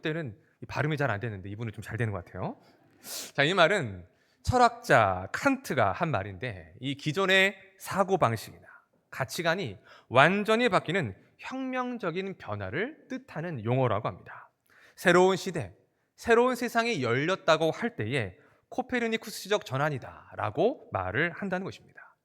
때는 발음이 잘 안 되는데 이분은 좀 잘 되는 것 같아요. 자, 이 말은 철학자 칸트가 한 말인데, 이 기존의 사고방식이나 가치관이 완전히 바뀌는 혁명적인 변화를 뜻하는 용어라고 합니다. 새로운 시대, 새로운 세상이 열렸다고 할 때에 코페르니쿠스적 전환이다라고 말을 한다는 것입니다.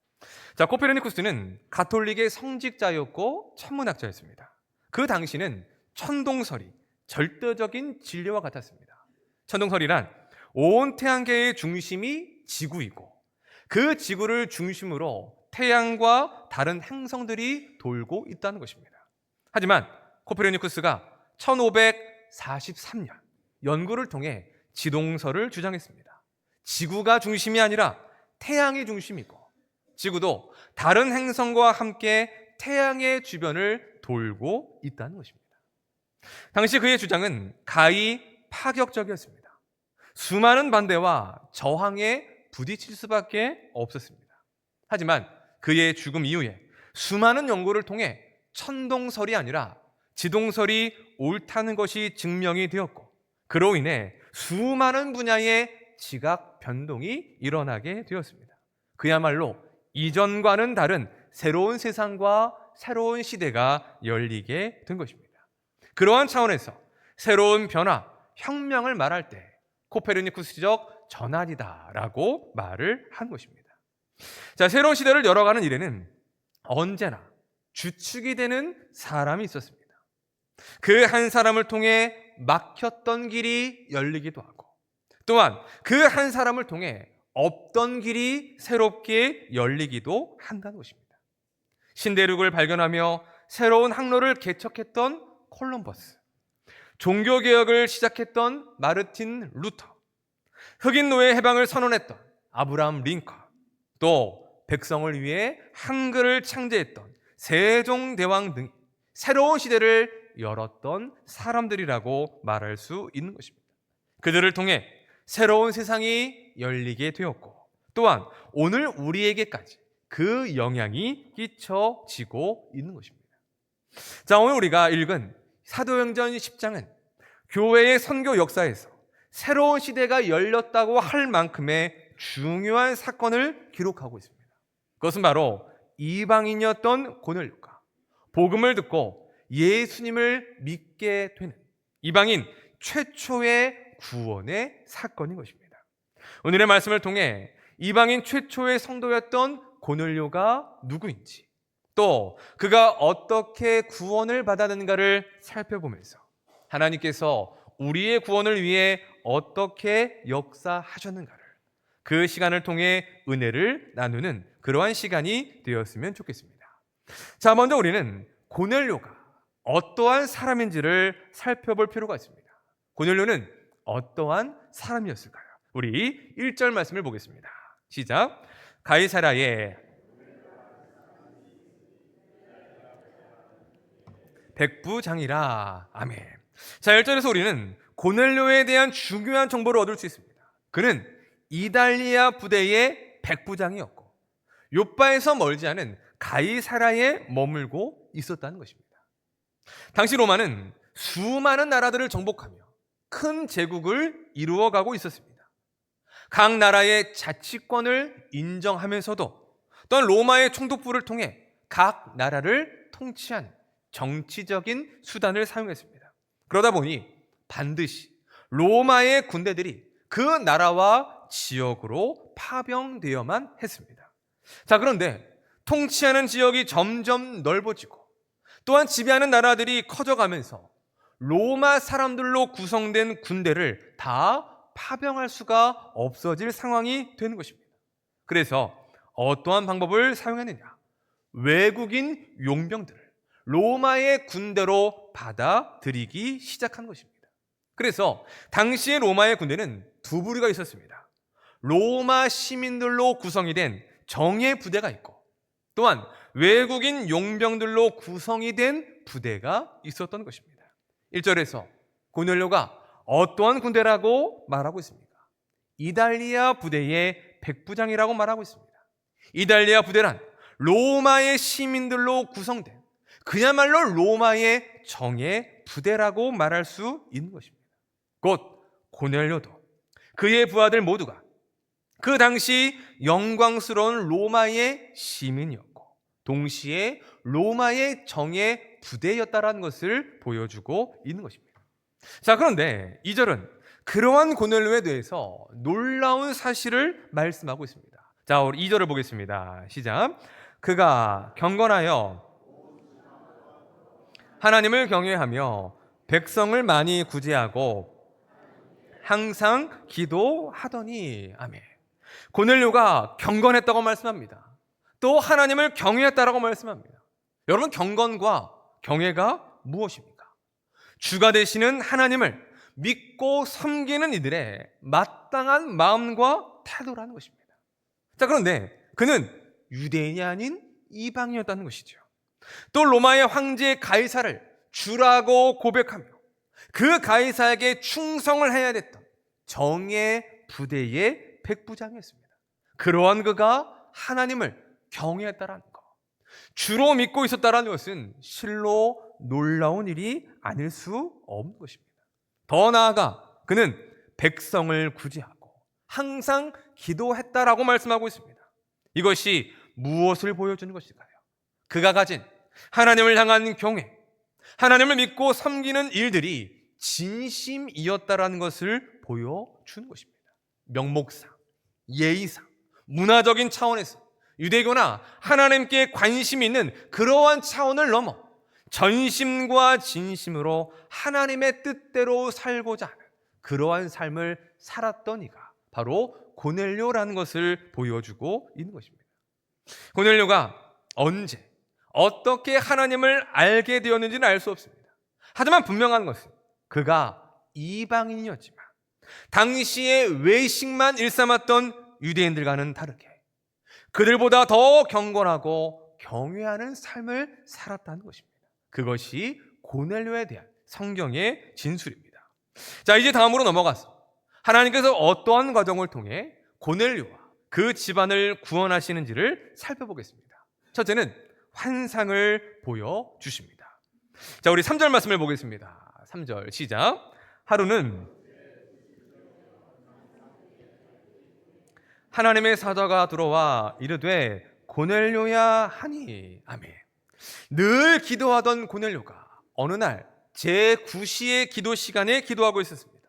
자, 코페르니쿠스는 가톨릭의 성직자였고 천문학자였습니다. 그 당시는 천동설이 절대적인 진리와 같았습니다. 천동설이란 온 태양계의 중심이 지구이고, 그 지구를 중심으로 태양과 다른 행성들이 돌고 있다는 것입니다. 하지만 코페르니쿠스가 1543년 연구를 통해 지동설을 주장했습니다. 지구가 중심이 아니라 태양이 중심이고, 지구도 다른 행성과 함께 태양의 주변을 돌고 있다는 것입니다. 당시 그의 주장은 가히 파격적이었습니다. 수많은 반대와 저항에 부딪힐 수밖에 없었습니다. 하지만 그의 죽음 이후에 수많은 연구를 통해 천동설이 아니라 지동설이 옳다는 것이 증명이 되었고, 그로 인해 수많은 분야의 지각 변동이 일어나게 되었습니다. 그야말로 이전과는 다른 새로운 세상과 새로운 시대가 열리게 된 것입니다. 그러한 차원에서 새로운 변화, 혁명을 말할 때 코페르니쿠스적 전환이다라고 말을 한 것입니다. 자, 새로운 시대를 열어가는 일에는 언제나 주축이 되는 사람이 있었습니다. 그 한 사람을 통해 막혔던 길이 열리기도 하고, 또한 그 한 사람을 통해 없던 길이 새롭게 열리기도 한다는 것입니다. 신대륙을 발견하며 새로운 항로를 개척했던 콜럼버스, 종교개혁을 시작했던 마르틴 루터, 흑인 노예 해방을 선언했던 아브라함 링컨, 또 백성을 위해 한글을 창제했던 세종대왕 등이 새로운 시대를 열었던 사람들이라고 말할 수 있는 것입니다. 그들을 통해 새로운 세상이 열리게 되었고, 또한 오늘 우리에게까지 그 영향이 끼쳐지고 있는 것입니다. 자, 오늘 우리가 읽은 사도행전 10장은 교회의 선교 역사에서 새로운 시대가 열렸다고 할 만큼의 중요한 사건을 기록하고 있습니다. 그것은 바로 이방인이었던 고넬료가 복음을 듣고 예수님을 믿게 되는 이방인 최초의 구원의 사건인 것입니다. 오늘의 말씀을 통해 이방인 최초의 성도였던 고넬료가 누구인지, 또 그가 어떻게 구원을 받았는가를 살펴보면서 하나님께서 우리의 구원을 위해 어떻게 역사하셨는가를, 그 시간을 통해 은혜를 나누는 그러한 시간이 되었으면 좋겠습니다. 자, 먼저 우리는 고넬료가 어떠한 사람인지를 살펴볼 필요가 있습니다. 고넬료는 어떠한 사람이었을까요? 우리 1절 말씀을 보겠습니다. 시작. 가이사랴의 백부장이라. 아멘. 자, 1절에서 우리는 고넬료에 대한 중요한 정보를 얻을 수 있습니다. 그는 이달리아 부대의 백부장이었고 요빠에서 멀지 않은 가이사랴에 머물고 있었다는 것입니다. 당시 로마는 수많은 나라들을 정복하며 큰 제국을 이루어가고 있었습니다. 각 나라의 자치권을 인정하면서도 또한 로마의 총독부를 통해 각 나라를 통치하는 정치적인 수단을 사용했습니다. 그러다 보니 반드시 로마의 군대들이 그 나라와 지역으로 파병되어만 했습니다. 자, 그런데 통치하는 지역이 점점 넓어지고 또한 지배하는 나라들이 커져가면서 로마 사람들로 구성된 군대를 다 파병할 수가 없어질 상황이 되는 것입니다. 그래서 어떠한 방법을 사용했느냐? 외국인 용병들을 로마의 군대로 받아들이기 시작한 것입니다. 그래서 당시의 로마의 군대는 두 부류가 있었습니다. 로마 시민들로 구성이 된 정예 부대가 있고, 또한 외국인 용병들로 구성이 된 부대가 있었던 것입니다. 1절에서 고넬료가 어떠한 군대라고 말하고 있습니까? 이달리아 부대의 백부장이라고 말하고 있습니다. 이달리아 부대란 로마의 시민들로 구성된 그야말로 로마의 정예 부대라고 말할 수 있는 것입니다. 곧 고넬료도 그의 부하들 모두가 그 당시 영광스러운 로마의 시민이었고 동시에 로마의 정예 부대였다라는 것을 보여주고 있는 것입니다. 자, 그런데 2절은 그러한 고넬료에 대해서 놀라운 사실을 말씀하고 있습니다. 자, 우리 2절을 보겠습니다. 시작. 그가 경건하여 하나님을 경외하며 백성을 많이 구제하고 항상 기도하더니. 아멘. 고넬료가 경건했다고 말씀합니다. 또 하나님을 경외했다라고 말씀합니다. 여러분, 경건과 경외가 무엇입니까? 주가 되시는 하나님을 믿고 섬기는 이들의 마땅한 마음과 태도라는 것입니다. 자, 그런데 그는 유대인이 아닌 이방인이었다는 것이죠. 또 로마의 황제 가이사를 주라고 고백하며 그 가이사에게 충성을 해야 됐던 정예 부대의 백부장이었습니다. 그러한 그가 하나님을 경외했다라는 것, 주로 믿고 있었다라는 것은 실로 놀라운 일이 아닐 수 없는 것입니다. 더 나아가 그는 백성을 구제하고 항상 기도했다라고 말씀하고 있습니다. 이것이 무엇을 보여주는 것일까요? 그가 가진 하나님을 향한 경외, 하나님을 믿고 섬기는 일들이 진심이었다라는 것을 보여주는 것입니다. 명목상, 예의상, 문화적인 차원에서 유대교나 하나님께 관심이 있는 그러한 차원을 넘어 전심과 진심으로 하나님의 뜻대로 살고자 하는 그러한 삶을 살았던 이가 바로 고넬료라는 것을 보여주고 있는 것입니다. 고넬료가 언제 어떻게 하나님을 알게 되었는지는 알 수 없습니다. 하지만 분명한 것은 그가 이방인이었지만 당시에 외식만 일삼았던 유대인들과는 다르게 그들보다 더 경건하고 경외하는 삶을 살았다는 것입니다. 그것이 고넬료에 대한 성경의 진술입니다. 자, 이제 다음으로 넘어가서 하나님께서 어떠한 과정을 통해 고넬료와 그 집안을 구원하시는지를 살펴보겠습니다. 첫째는 환상을 보여주십니다. 자, 우리 3절 말씀을 보겠습니다. 3절 시작. 하루는 하나님의 사자가 들어와 이르되 고넬료야 하니. 아멘. 늘 기도하던 고넬료가 어느 날 제9시의 기도 시간에 기도하고 있었습니다.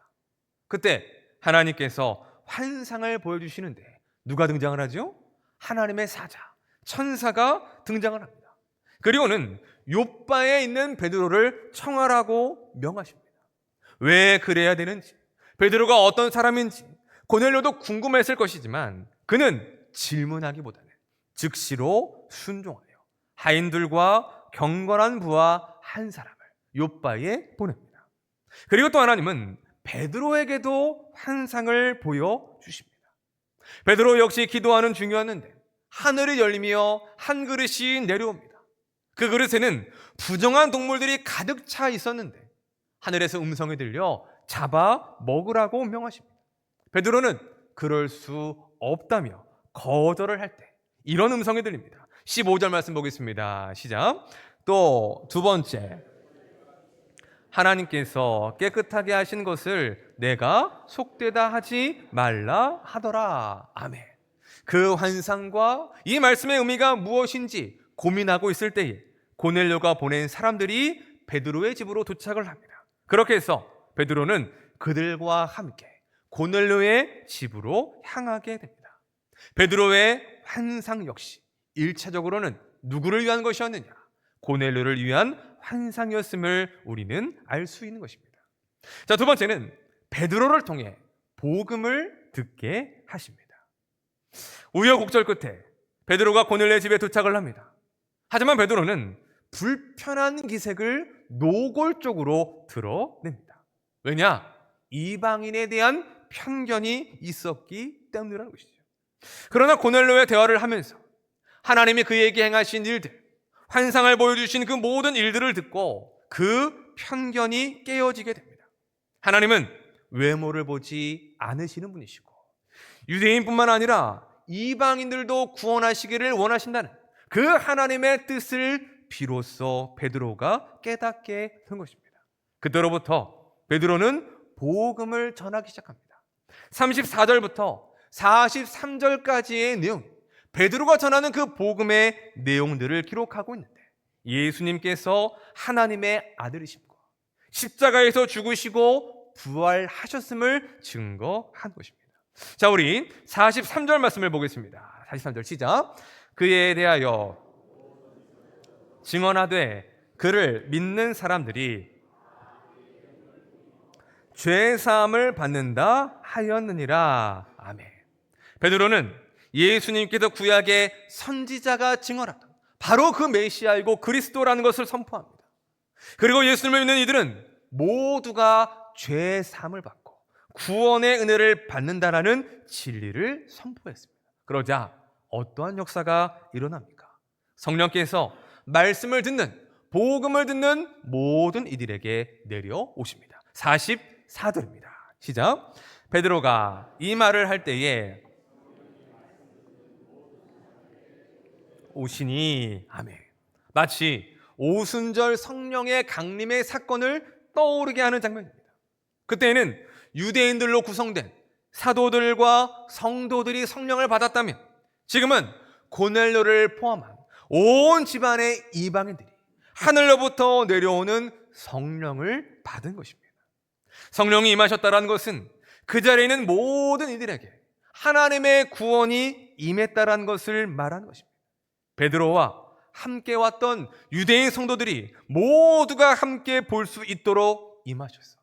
그때 하나님께서 환상을 보여주시는데 누가 등장을 하죠? 하나님의 사자, 천사가 등장을 합니다. 그리고는 욥바에 있는 베드로를 청하라고 명하십니다. 왜 그래야 되는지, 베드로가 어떤 사람인지 고넬료도 궁금했을 것이지만 그는 질문하기보다는 즉시로 순종하여 하인들과 경건한 부하 한 사람을 욥바에 보냅니다. 그리고 또 하나님은 베드로에게도 환상을 보여주십니다. 베드로 역시 기도하는 중이었는데 하늘이 열리며 한 그릇이 내려옵니다. 그 그릇에는 부정한 동물들이 가득 차 있었는데 하늘에서 음성이 들려 잡아 먹으라고 명하십니다. 베드로는 그럴 수 없다며 거절을 할 때 이런 음성이 들립니다. 15절 말씀 보겠습니다. 시작. 또 두 번째, 하나님께서 깨끗하게 하신 것을 내가 속되다 하지 말라 하더라. 아멘. 그 환상과 이 말씀의 의미가 무엇인지 고민하고 있을 때에 고넬료가 보낸 사람들이 베드로의 집으로 도착을 합니다. 그렇게 해서 베드로는 그들과 함께 고넬료의 집으로 향하게 됩니다. 베드로의 환상 역시 1차적으로는 누구를 위한 것이었느냐? 고넬료를 위한 환상이었음을 우리는 알 수 있는 것입니다. 자, 두 번째는 베드로를 통해 복음을 듣게 하십니다. 우여곡절 끝에 베드로가 고넬료의 집에 도착을 합니다. 하지만 베드로는 불편한 기색을 노골적으로 드러냅니다. 왜냐? 이방인에 대한 편견이 있었기 때문이라는 것이죠. 그러나 고넬료의 대화를 하면서 하나님이 그에게 행하신 일들, 환상을 보여주신 그 모든 일들을 듣고 그 편견이 깨어지게 됩니다. 하나님은 외모를 보지 않으시는 분이시고 유대인뿐만 아니라 이방인들도 구원하시기를 원하신다는 그 하나님의 뜻을 비로소 베드로가 깨닫게 된 것입니다. 그때로부터 베드로는 복음을 전하기 시작합니다. 34절부터 43절까지의 내용, 베드로가 전하는 그 복음의 내용들을 기록하고 있는데, 예수님께서 하나님의 아들이심과 십자가에서 죽으시고 부활하셨음을 증거한 것입니다. 자, 우리 43절 말씀을 보겠습니다. 43절 시작. 그에 대하여 증언하되 그를 믿는 사람들이 죄사함을 받는다 하였느니라. 아멘. 베드로는 예수님께서 구약의 선지자가 증언했던 바로 그 메시아이고 그리스도라는 것을 선포합니다. 그리고 예수님을 믿는 이들은 모두가 죄사함을 받고 구원의 은혜를 받는다라는 진리를 선포했습니다. 그러자 어떠한 역사가 일어납니까? 성령께서 말씀을 듣는, 복음을 듣는 모든 이들에게 내려오십니다. 44절입니다. 시작. 베드로가 이 말을 할 때에 오시니. 아멘. 마치 오순절 성령의 강림의 사건을 떠오르게 하는 장면입니다. 그때는 유대인들로 구성된 사도들과 성도들이 성령을 받았다면, 지금은 고넬료를 포함한 온 집안의 이방인들이 하늘로부터 내려오는 성령을 받은 것입니다. 성령이 임하셨다는 것은 그 자리에 있는 모든 이들에게 하나님의 구원이 임했다는 것을 말하는 것입니다. 베드로와 함께 왔던 유대인 성도들이 모두가 함께 볼 수 있도록 임하셨어.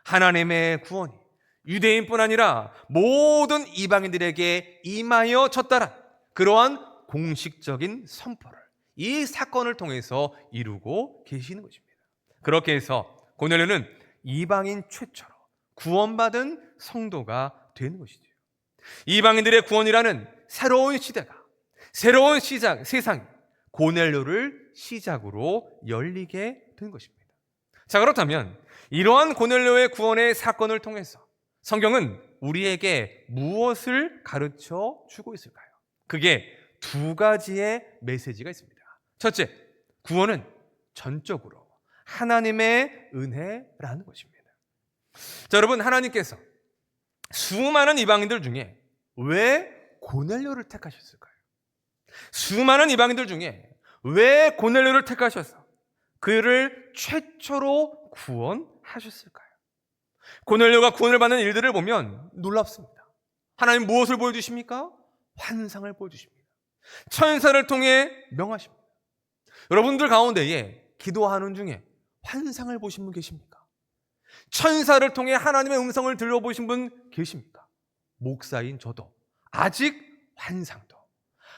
하나님의 구원이 유대인뿐 아니라 모든 이방인들에게 임하여 졌다란 그러한 공식적인 선포를 이 사건을 통해서 이루고 계시는 것입니다. 그렇게 해서 고넬료는 이방인 최초로 구원받은 성도가 되는 것이죠. 이방인들의 구원이라는 새로운 시대가, 새로운 세상이 고넬료를 시작으로 열리게 된 것입니다. 자, 그렇다면 이러한 고넬료의 구원의 사건을 통해서 성경은 우리에게 무엇을 가르쳐 주고 있을까요? 그게 두 가지의 메시지가 있습니다. 첫째, 구원은 전적으로 하나님의 은혜라는 것입니다. 자, 여러분, 하나님께서 수많은 이방인들 중에 왜 고넬료를 택하셨을까요? 수많은 이방인들 중에 왜 고넬료를 택하셔서 그를 최초로 구원하셨을까요? 고넬료가 구원을 받는 일들을 보면 놀랍습니다. 하나님 무엇을 보여주십니까? 환상을 보여주십니다. 천사를 통해 명하십니다. 여러분들 가운데에 기도하는 중에 환상을 보신 분 계십니까? 천사를 통해 하나님의 음성을 들려보신 분 계십니까? 목사인 저도 아직 환상도,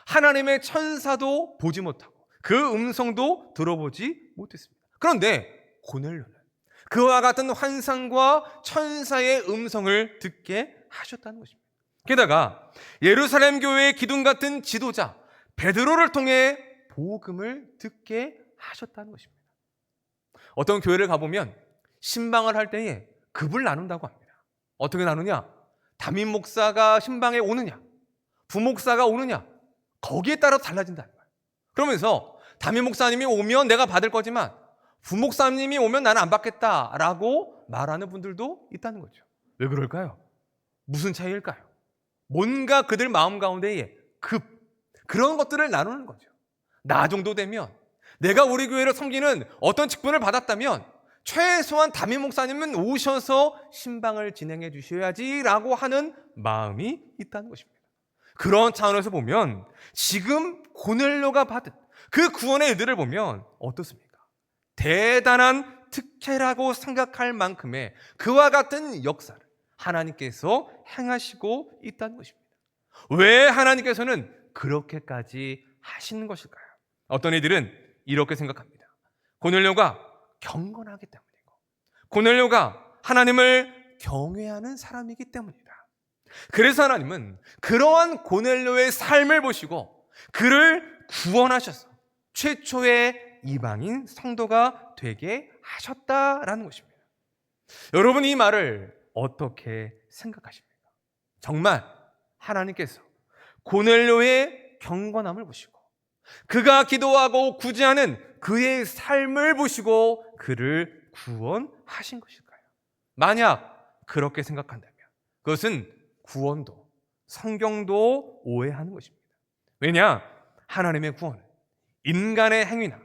하나님의 천사도 보지 못하고 그 음성도 들어보지 못했습니다. 그런데 고넬료는 그와 같은 환상과 천사의 음성을 듣게 하셨다는 것입니다. 게다가 예루살렘 교회의 기둥 같은 지도자 베드로를 통해 복음을 듣게 하셨다는 것입니다. 어떤 교회를 가보면 신방을 할 때에 급을 나눈다고 합니다. 어떻게 나누냐? 담임 목사가 신방에 오느냐, 부목사가 오느냐, 거기에 따라 달라진다는 거예요. 그러면서 담임 목사님이 오면 내가 받을 거지만 부목사님이 오면 나는 안 받겠다라고 말하는 분들도 있다는 거죠. 왜 그럴까요? 무슨 차이일까요? 뭔가 그들 마음 가운데에 그런 것들을 나누는 거죠. 나 정도 되면, 내가 우리 교회를 섬기는 어떤 직분을 받았다면 최소한 담임 목사님은 오셔서 신방을 진행해 주셔야지라고 하는 마음이 있다는 것입니다. 그런 차원에서 보면 지금 고넬료가 받은 그 구원의 일들을 보면 어떻습니까? 대단한 특혜라고 생각할 만큼의 그와 같은 역사를 하나님께서 행하시고 있다는 것입니다. 왜 하나님께서는 그렇게까지 하시는 것일까요? 어떤 이들은 이렇게 생각합니다. 고넬료가 경건하기 때문이고, 고넬료가 하나님을 경외하는 사람이기 때문이다. 그래서 하나님은 그러한 고넬료의 삶을 보시고 그를 구원하셔서 최초의 이방인 성도가 되게 하셨다라는 것입니다. 여러분, 이 말을 어떻게 생각하십니까? 정말 하나님께서 고넬료의 경건함을 보시고 그가 기도하고 구제하는 그의 삶을 보시고 그를 구원하신 것일까요? 만약 그렇게 생각한다면 그것은 구원도 성경도 오해하는 것입니다. 왜냐? 하나님의 구원은 인간의 행위나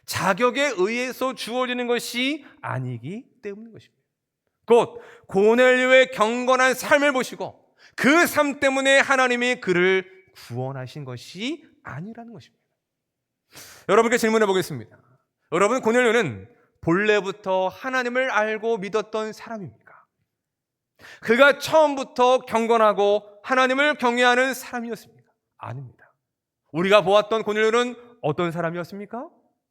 자격에 의해서 주어지는 것이 아니기 때문인 것입니다. 곧 고넬료의 경건한 삶을 보시고 그 삶 때문에 하나님이 그를 구원하신 것이 아니라는 것입니다. 여러분께 질문해 보겠습니다. 여러분, 고넬료는 본래부터 하나님을 알고 믿었던 사람입니까? 그가 처음부터 경건하고 하나님을 경외하는 사람이었습니까? 아닙니다. 우리가 보았던 고넬료는 어떤 사람이었습니까?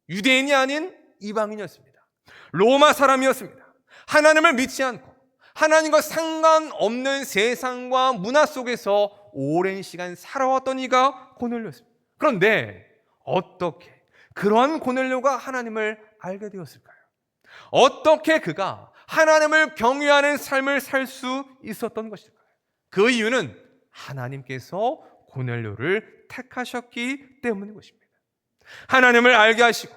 유대인이 아닌 이방인이었습니다. 로마 사람이었습니다. 하나님을 믿지 않고 하나님과 상관없는 세상과 문화 속에서 오랜 시간 살아왔던 이가 고넬료였습니다. 그런데 어떻게 그러한 고넬료가 하나님을 알게 되었을까요? 어떻게 그가 하나님을 경외하는 삶을 살 수 있었던 것일까요? 그 이유는 하나님께서 고넬료를 택하셨기 때문인 것입니다. 하나님을 알게 하시고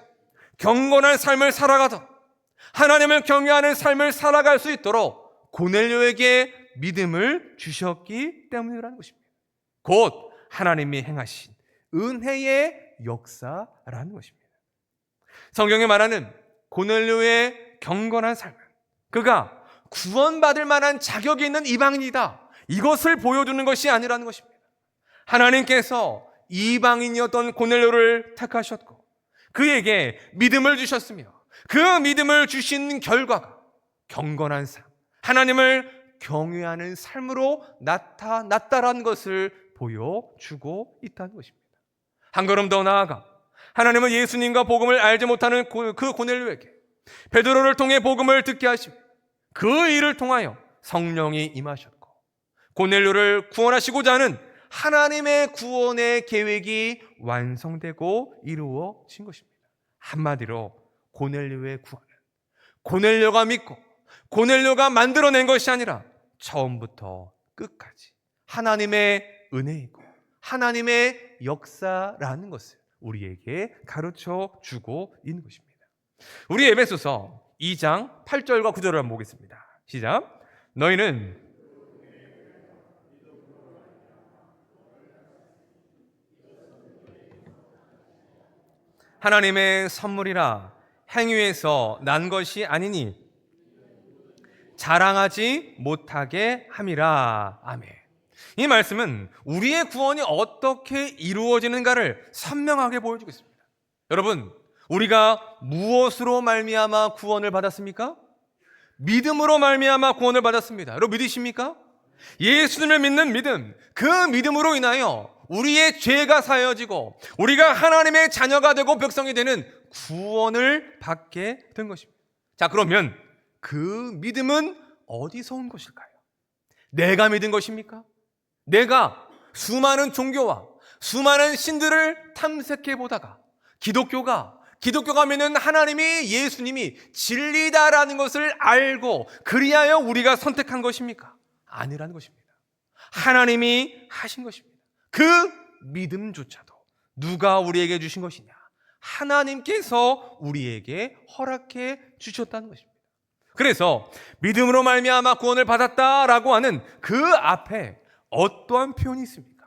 경건한 삶을 살아가던 하나님을 경외하는 삶을 살아갈 수 있도록 고넬료에게 믿음을 주셨기 때문이라는 것입니다. 곧 하나님이 행하신 은혜의 역사라는 것입니다. 성경에 말하는 고넬료의 경건한 삶은 그가 구원받을 만한 자격이 있는 이방인이다, 이것을 보여주는 것이 아니라는 것입니다. 하나님께서 이방인이었던 고넬료를 택하셨고 그에게 믿음을 주셨으며 그 믿음을 주신 결과가 경건한 삶, 하나님을 경외하는 삶으로 나타났다라는 것을 보여주고 있다는 것입니다. 한 걸음 더 나아가 하나님은 예수님과 복음을 알지 못하는 그 고넬료에게 베드로를 통해 복음을 듣게 하시며 그 일을 통하여 성령이 임하셨고 고넬료를 구원하시고자 하는 하나님의 구원의 계획이 완성되고 이루어진 것입니다. 한마디로 고넬료의 구원은 고넬료가 믿고 고넬료가 만들어낸 것이 아니라 처음부터 끝까지 하나님의 은혜이고 하나님의 역사라는 것을 우리에게 가르쳐 주고 있는 것입니다. 우리 에베소서 2장 8절과 9절을 한번 보겠습니다. 시작. 너희는 하나님의 선물이라 행위에서 난 것이 아니니 자랑하지 못하게 함이라. 아멘. 이 말씀은 우리의 구원이 어떻게 이루어지는가를 선명하게 보여주고 있습니다. 여러분, 우리가 무엇으로 말미암아 구원을 받았습니까? 믿음으로 말미암아 구원을 받았습니다. 여러분 믿으십니까? 예수님을 믿는 믿음, 그 믿음으로 인하여 우리의 죄가 사여지고 우리가 하나님의 자녀가 되고 백성이 되는 구원을 받게 된 것입니다. 자, 그러면 그 믿음은 어디서 온 것일까요? 내가 믿은 것입니까? 내가 수많은 종교와 수많은 신들을 탐색해 보다가 기독교가 믿는 하나님이 예수님이 진리다라는 것을 알고 그리하여 우리가 선택한 것입니까? 아니라는 것입니다. 하나님이 하신 것입니다. 그 믿음조차도 누가 우리에게 주신 것이냐? 하나님께서 우리에게 허락해 주셨다는 것입니다. 그래서 믿음으로 말미암아 구원을 받았다라고 하는 그 앞에 어떠한 표현이 있습니까?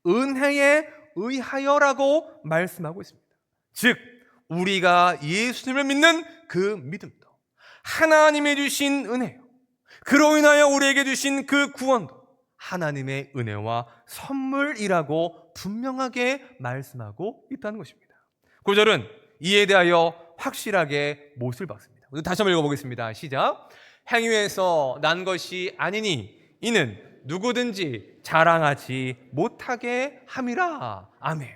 은혜에 의하여라고 말씀하고 있습니다. 즉 우리가 예수님을 믿는 그 믿음도 하나님이 주신 은혜요, 그로 인하여 우리에게 주신 그 구원도 하나님의 은혜와 선물이라고 분명하게 말씀하고 있다는 것입니다. 9절은 이에 대하여 확실하게 못을 박습니다. 다시 한번 읽어보겠습니다. 시작. 행위에서 난 것이 아니니 이는 누구든지 자랑하지 못하게 함이라. 아멘.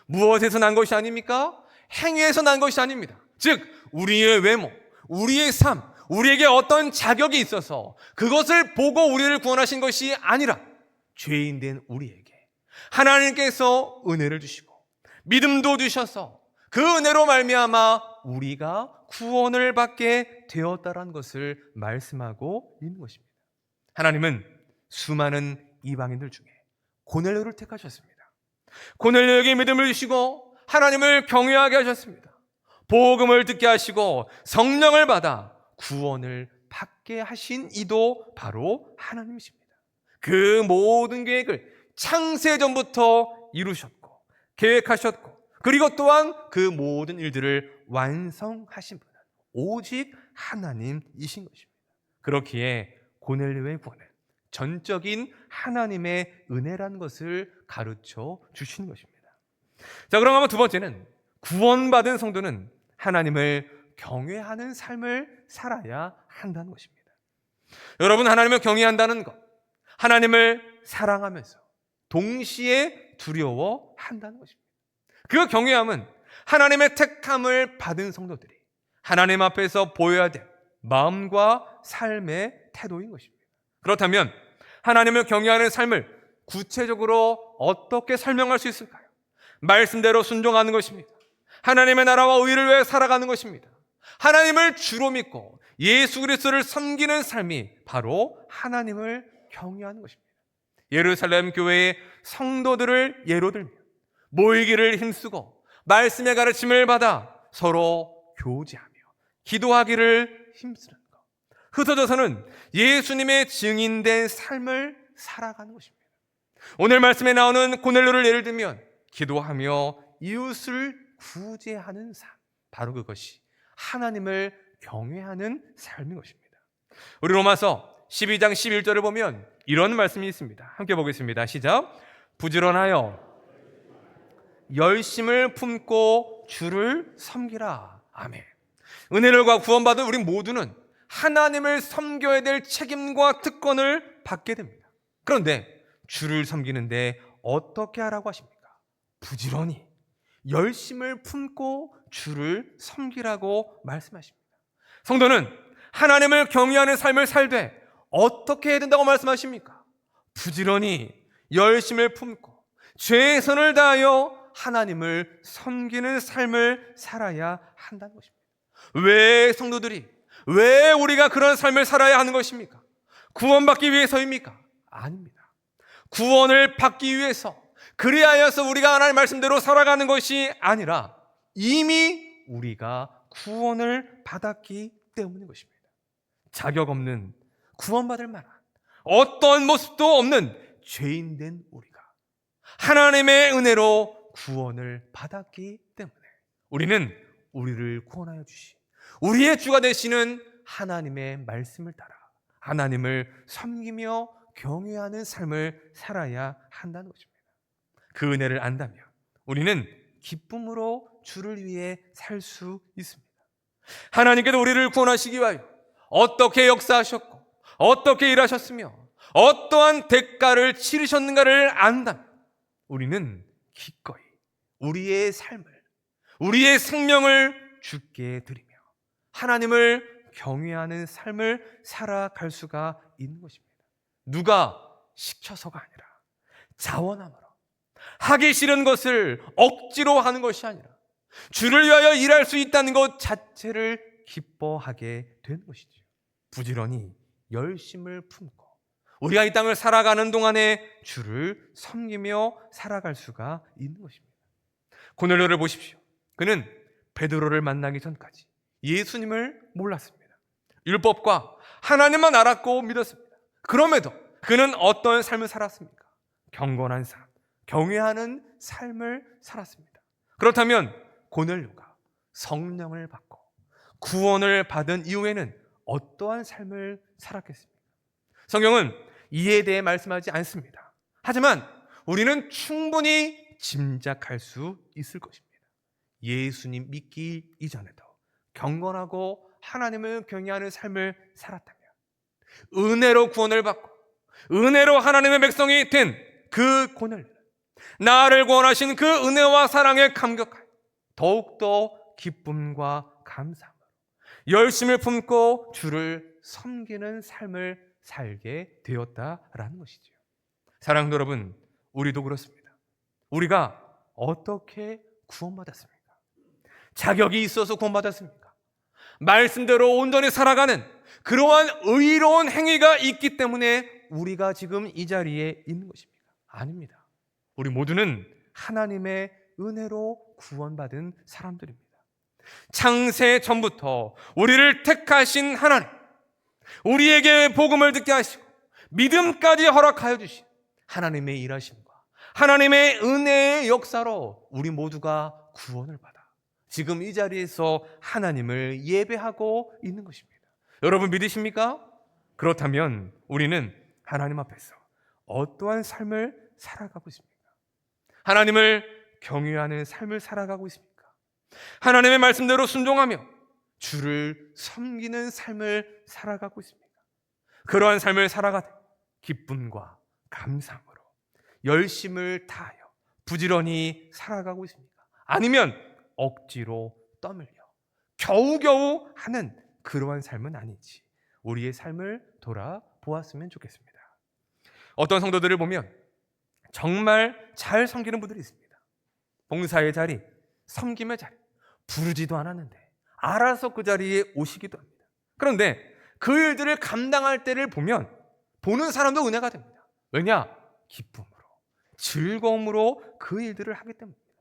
무엇에서 난 것이 아닙니까? 행위에서 난 것이 아닙니다. 즉 우리의 외모, 우리의 삶, 우리에게 어떤 자격이 있어서 그것을 보고 우리를 구원하신 것이 아니라 죄인된 우리에게 하나님께서 은혜를 주시고 믿음도 주셔서 그 은혜로 말미암아 우리가 구원을 받게 되었다라는 것을 말씀하고 있는 것입니다. 하나님은 수많은 이방인들 중에 고넬료를 택하셨습니다. 고넬료에게 믿음을 주시고 하나님을 경외하게 하셨습니다. 복음을 듣게 하시고 성령을 받아 구원을 받게 받게 하신 이도 바로 하나님이십니다. 그 모든 계획을 창세전부터 이루셨고 계획하셨고, 그리고 또한 그 모든 일들을 완성하신 분은 오직 하나님이신 것입니다. 그렇기에 고넬료의 구원은 전적인 하나님의 은혜라는 것을 가르쳐 주시는 것입니다. 자, 그럼 한번 두 번째는, 구원받은 성도는 하나님을 경외하는 삶을 살아야 한다는 것입니다. 여러분, 하나님을 경외한다는 것, 하나님을 사랑하면서 동시에 두려워한다는 것입니다. 그 경외함은 하나님의 택함을 받은 성도들이 하나님 앞에서 보여야 될 마음과 삶의 태도인 것입니다. 그렇다면 하나님을 경외하는 삶을 구체적으로 어떻게 설명할 수 있을까요? 말씀대로 순종하는 것입니다. 하나님의 나라와 의를 위해 살아가는 것입니다. 하나님을 주로 믿고 예수 그리스도를 섬기는 삶이 바로 하나님을 경외하는 것입니다. 예루살렘 교회의 성도들을 예로 들면 모이기를 힘쓰고 말씀의 가르침을 받아 서로 교제하며 기도하기를 힘쓰는 것, 흩어져서는 예수님의 증인된 삶을 살아가는 것입니다. 오늘 말씀에 나오는 고넬료를 예를 들면 기도하며 이웃을 구제하는 삶, 바로 그것이 하나님을 경외하는 삶인 것입니다. 우리 로마서 12장 11절을 보면 이런 말씀이 있습니다. 함께 보겠습니다. 시작. 부지런하여 열심을 품고 주를 섬기라. 아멘. 은혜를과 구원받은 우리 모두는 하나님을 섬겨야 될 책임과 특권을 받게 됩니다. 그런데 주를 섬기는데 어떻게 하라고 하십니까? 부지런히 열심을 품고 주를 섬기라고 말씀하십니다. 성도는 하나님을 경외하는 삶을 살되 어떻게 해야 된다고 말씀하십니까? 부지런히 열심을 품고 최선을 다하여 하나님을 섬기는 삶을 살아야 한다는 것입니다. 왜 성도들이, 왜 우리가 그런 삶을 살아야 하는 것입니까? 구원받기 위해서입니까? 아닙니다. 구원을 받기 위해서, 그리하여서 우리가 하나님 말씀대로 살아가는 것이 아니라 이미 우리가 구원을 받았기 때문인 것입니다. 자격 없는, 구원받을 만한 어떤 모습도 없는 죄인된 우리가 하나님의 은혜로 구원을 받았기 때문에 우리는 우리를 구원하여 주시, 우리의 주가 되시는 하나님의 말씀을 따라 하나님을 섬기며 경외하는 삶을 살아야 한다는 것입니다. 그 은혜를 안다면 우리는 기쁨으로 주를 위해 살 수 있습니다. 하나님께서 우리를 구원하시기 위하여 어떻게 역사하셨고 어떻게 일하셨으며 어떠한 대가를 치르셨는가를 안다면 우리는 기꺼이 우리의 삶을, 우리의 생명을 주께 드리며 하나님을 경외하는 삶을 살아갈 수가 있는 것입니다. 누가 시켜서가 아니라 자원함으로, 하기 싫은 것을 억지로 하는 것이 아니라 주를 위하여 일할 수 있다는 것 자체를 기뻐하게 되는 것이죠. 부지런히 열심을 품고 우리가 이 땅을 살아가는 동안에 주를 섬기며 살아갈 수가 있는 것입니다. 고넬료를 보십시오. 그는 베드로를 만나기 전까지 예수님을 몰랐습니다. 율법과 하나님만 알았고 믿었습니다. 그럼에도 그는 어떤 삶을 살았습니까? 경건한 삶, 경외하는 삶을 살았습니다. 그렇다면 고넬료가 성령을 받고 구원을 받은 이후에는 어떠한 삶을 살았겠습니까? 성경은 이에 대해 말씀하지 않습니다. 하지만 우리는 충분히 짐작할 수 있을 것입니다. 예수님 믿기 이전에도 경건하고 하나님을 경외하는 삶을 살았다면, 은혜로 구원을 받고 은혜로 하나님의 백성이 된 그 고넬료는 나를 구원하신 그 은혜와 사랑에 감격하여 더욱더 기쁨과 감사함으로 열심을 품고 주를 섬기는 삶을 살게 되었다라는 것이죠. 사랑하는 여러분, 우리도 그렇습니다. 우리가 어떻게 구원받았습니까? 자격이 있어서 구원받았습니까? 말씀대로 온전히 살아가는 그러한 의로운 행위가 있기 때문에 우리가 지금 이 자리에 있는 것입니까? 아닙니다. 우리 모두는 하나님의 은혜로 구원받은 사람들입니다. 창세 전부터 우리를 택하신 하나님, 우리에게 복음을 듣게 하시고 믿음까지 허락하여 주신 하나님의 일하심과 하나님의 은혜의 역사로 우리 모두가 구원을 받아 지금 이 자리에서 하나님을 예배하고 있는 것입니다. 여러분 믿으십니까? 그렇다면 우리는 하나님 앞에서 어떠한 삶을 살아가고 있습니까? 하나님을 경외하는 삶을 살아가고 있습니까? 하나님의 말씀대로 순종하며 주를 섬기는 삶을 살아가고 있습니까? 그러한 삶을 살아가되 기쁨과 감사함으로 열심을 다하여 부지런히 살아가고 있습니까? 아니면 억지로 떠밀려 겨우겨우 하는 그러한 삶은 아니지. 우리의 삶을 돌아보았으면 좋겠습니다. 어떤 성도들을 보면 정말 잘 섬기는 분들이 있습니다. 봉사의 자리, 섬김의 자리 부르지도 않았는데 알아서 그 자리에 오시기도 합니다. 그런데 그 일들을 감당할 때를 보면 보는 사람도 은혜가 됩니다. 왜냐? 기쁨으로, 즐거움으로 그 일들을 하기 때문입니다.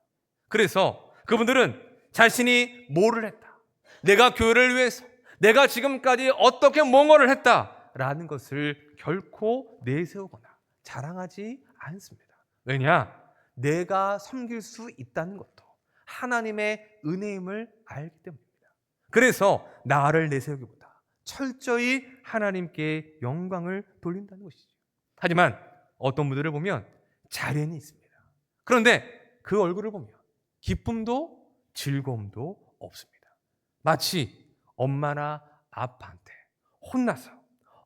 그래서 그분들은 자신이 뭐를 했다, 내가 교회를 위해서 내가 지금까지 어떻게 뭔가를 했다라는 것을 결코 내세우거나 자랑하지 않습니다. 왜냐? 내가 섬길 수 있다는 것도 하나님의 은혜임을 알기 때문입니다. 그래서 나를 내세우기보다 철저히 하나님께 영광을 돌린다는 것이죠. 하지만 어떤 분들을 보면 자련이 있습니다. 그런데 그 얼굴을 보면 기쁨도 즐거움도 없습니다. 마치 엄마나 아빠한테 혼나서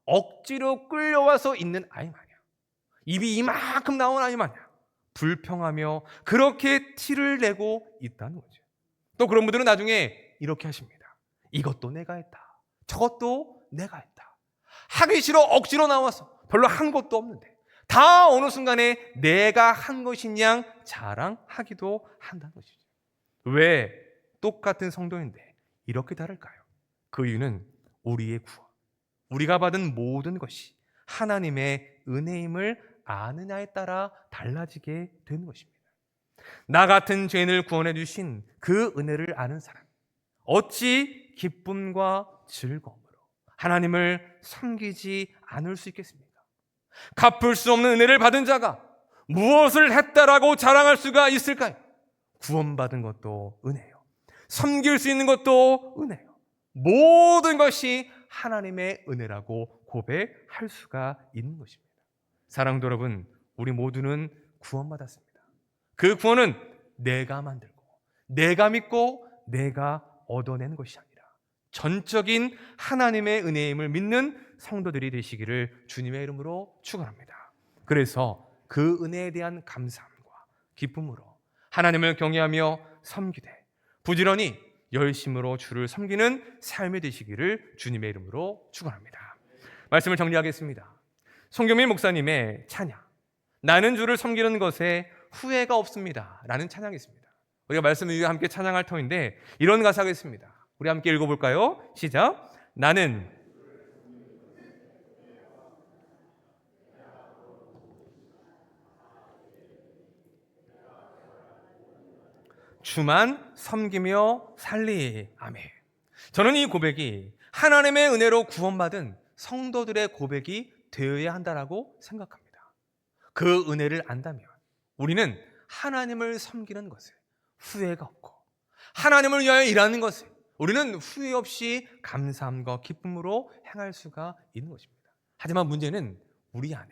억지로 끌려와서 있는 아이 마냥, 입이 이만큼 나온 아이 마냥 불평하며 그렇게 티를 내고 있다는 거죠. 또 그런 분들은 나중에 이렇게 하십니다. 이것도 내가 했다, 저것도 내가 했다. 하기 싫어 억지로 나와서 별로 한 것도 없는데 다 어느 순간에 내가 한 것인 양 자랑하기도 한다는 것이죠. 왜 똑같은 성도인데 이렇게 다를까요? 그 이유는 우리의 구원, 우리가 받은 모든 것이 하나님의 은혜임을 아느냐에 따라 달라지게 되는 것입니다. 나 같은 죄인을 구원해 주신 그 은혜를 아는 사람, 어찌 기쁨과 즐거움으로 하나님을 섬기지 않을 수 있겠습니까? 갚을 수 없는 은혜를 받은 자가 무엇을 했다라고 자랑할 수가 있을까요? 구원받은 것도 은혜요, 섬길 수 있는 것도 은혜요, 모든 것이 하나님의 은혜라고 고백할 수가 있는 것입니다. 사랑도 여러분, 우리 모두는 구원받았습니다. 그 구원은 내가 만들고 내가 믿고 내가 얻어낸 것이 아니라 전적인 하나님의 은혜임을 믿는 성도들이 되시기를 주님의 이름으로 축원합니다. 그래서 그 은혜에 대한 감사함과 기쁨으로 하나님을 경외하며 섬기되 부지런히 열심으로 주를 섬기는 삶이 되시기를 주님의 이름으로 축원합니다. 말씀을 정리하겠습니다. 송경민 목사님의 찬양, 나는 주를 섬기는 것에 후회가 없습니다 라는 찬양이 있습니다. 우리가 말씀 위에 함께 찬양할 터인데 이런 가사가 있습니다. 우리 함께 읽어볼까요? 시작. 나는 주만 섬기며 살리. 아멘. 저는 이 고백이 하나님의 은혜로 구원받은 성도들의 고백이 되어야 한다라고 생각합니다. 그 은혜를 안다면 우리는 하나님을 섬기는 것에 후회가 없고 하나님을 위하여 일하는 것에 우리는 후회 없이 감사함과 기쁨으로 행할 수가 있는 것입니다. 하지만 문제는 우리 안에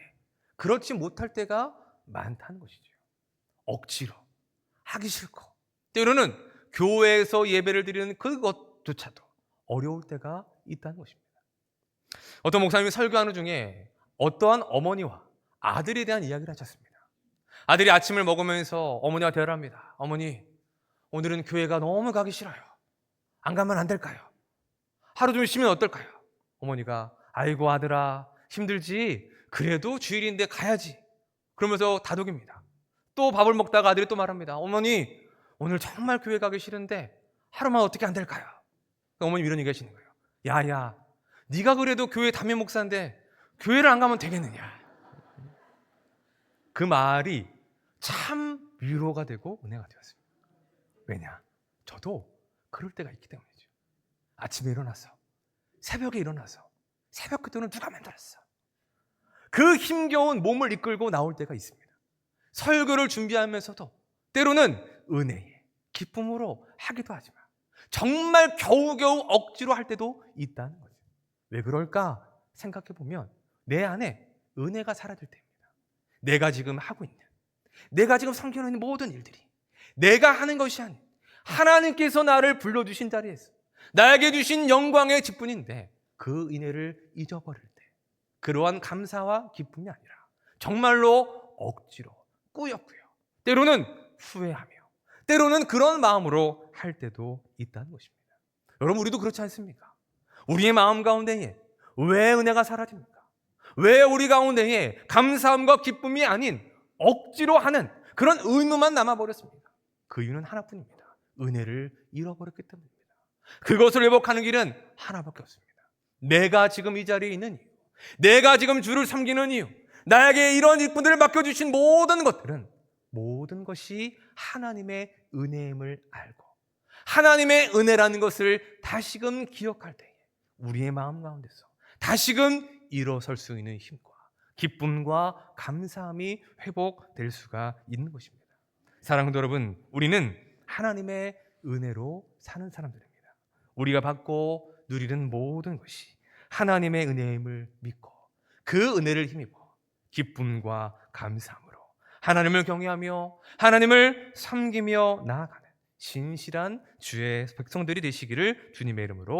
그렇지 못할 때가 많다는 것이죠. 억지로 하기 싫고 때로는 교회에서 예배를 드리는 그것조차도 어려울 때가 있다는 것입니다. 어떤 목사님이 설교하는 중에 어떠한 어머니와 아들에 대한 이야기를 하셨습니다. 아들이 아침을 먹으면서 어머니와 대화를 합니다. 어머니, 오늘은 교회가 너무 가기 싫어요. 안 가면 안 될까요? 하루 좀 쉬면 어떨까요? 어머니가 아이고 아들아 힘들지, 그래도 주일인데 가야지. 그러면서 다독입니다. 또 밥을 먹다가 아들이 또 말합니다. 어머니, 오늘 정말 교회 가기 싫은데 하루만 어떻게 안 될까요? 어머님 이런 얘기 하시는 거예요. 야야, 네가 그래도 교회 담임 목사인데 교회를 안 가면 되겠느냐. 그 말이 참 위로가 되고 은혜가 되었습니다. 왜냐? 저도 그럴 때가 있기 때문이죠. 아침에 일어나서, 새벽에 일어나서 새벽기도는 누가 만들었어? 그 힘겨운 몸을 이끌고 나올 때가 있습니다. 설교를 준비하면서도 때로는 은혜의 기쁨으로 하기도 하지만 정말 겨우겨우 억지로 할 때도 있다는 거죠. 왜 그럴까 생각해 보면 내 안에 은혜가 사라질 때입니다. 내가 지금 하고 있는, 내가 지금 섬기는 모든 일들이 내가 하는 것이 아닌 하나님께서 나를 불러주신 자리에서 나에게 주신 영광의 직분인데 그 은혜를 잊어버릴 때 그러한 감사와 기쁨이 아니라 정말로 억지로 꾸역꾸역 때로는 후회하며 때로는 그런 마음으로 할 때도 있다는 것입니다. 여러분, 우리도 그렇지 않습니까? 우리의 마음 가운데에 왜 은혜가 사라집니까? 왜 우리 가운데에 감사함과 기쁨이 아닌 억지로 하는 그런 의무만 남아버렸습니까? 그 이유는 하나뿐입니다. 은혜를 잃어버렸기 때문입니다. 그것을 회복하는 길은 하나밖에 없습니다. 내가 지금 이 자리에 있는 이유, 내가 지금 주를 섬기는 이유, 나에게 이런 일꾼들을 맡겨주신 모든 것들은 모든 것이 하나님의 은혜임을 알고 하나님의 은혜라는 것을 다시금 기억할 때에 우리의 마음 가운데서 다시금 일어설 수 있는 힘과 기쁨과 감사함이 회복될 수가 있는 것입니다. 사랑하는 여러분, 우리는 하나님의 은혜로 사는 사람들입니다. 우리가 받고 누리는 모든 것이 하나님의 은혜임을 믿고 그 은혜를 힘입어 기쁨과 감사함으로 하나님을 경외하며 하나님을 섬기며 나아가는 신실한 주의 백성들이 되시기를 주님의 이름으로